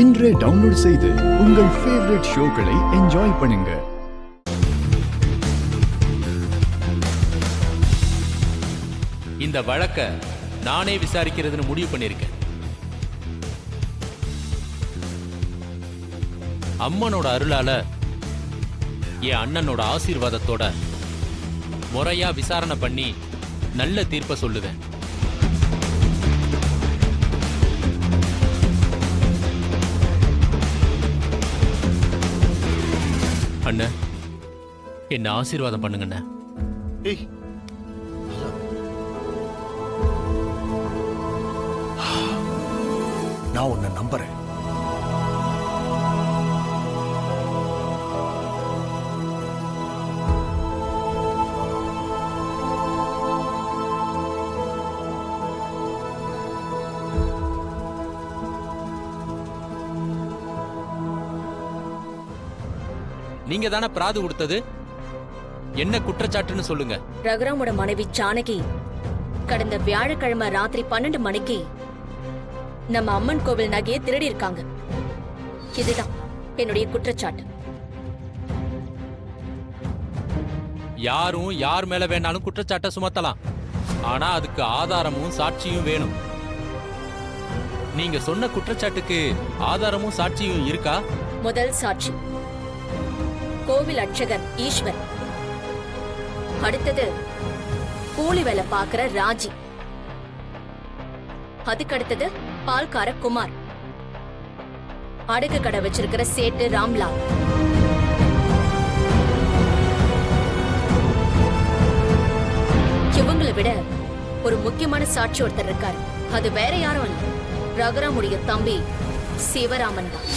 இன்றே டவுன்லோட் செய்து உங்கள் ஃபேவரட் ஷோக்களை என்ஜாய் பண்ணுங்க. இந்த வழக்க நானே விசாரிக்கிறதுன்னு முடிவு பண்ணிருக்கேன். அம்மனோட அருளால என் அண்ணனோட ஆசீர்வாதத்தோட முறையா விசாரணை பண்ணி நல்ல தீர்ப்பை சொல்லுவேன். அண்ணன், என்ன ஆசீர்வாதம் பண்ணுங்கண்ண. நான் உன்னை நம்புறேன். நீங்க தானே பிராது கொடுத்தது, என்ன குற்றச்சாட்டுன்னு சொல்லுங்க. ரகுராமோட மனைவி ஜானகி கடந்த வியாழக்கிழமை ராத்திரி 12 மணிக்கு நம்ம அம்மன் கோவில் நகையை திருடி இருக்காங்க. இதுதான் என்னுடைய குற்றச்சாட்டு. யாரும் யார் மேல வேணாலும் குற்றச்சாட்டை சுமத்தலாம், ஆனா அதுக்கு ஆதாரமும் சாட்சியும் வேணும். நீங்க சொன்ன குற்றச்சாட்டுக்கு ஆதாரமும் சாட்சியும் இருக்கா? முதல் சாட்சி கோவில் அர்ச்சகர் ஈஸ்வர். அடுத்தது கூலி வேலை பாக்குற ராஜி. அதுக்கடுத்தது பால்கார குமார். அடகு கடை வச்சிருக்கிற சேட்டு ராம்லால். இவங்களை விட ஒரு முக்கியமான சாட்சி ஒருத்தர் இருக்காரு. அது வேற யாரும் இல்ல, ரகுராமுடைய தம்பி சிவராமன் தான்.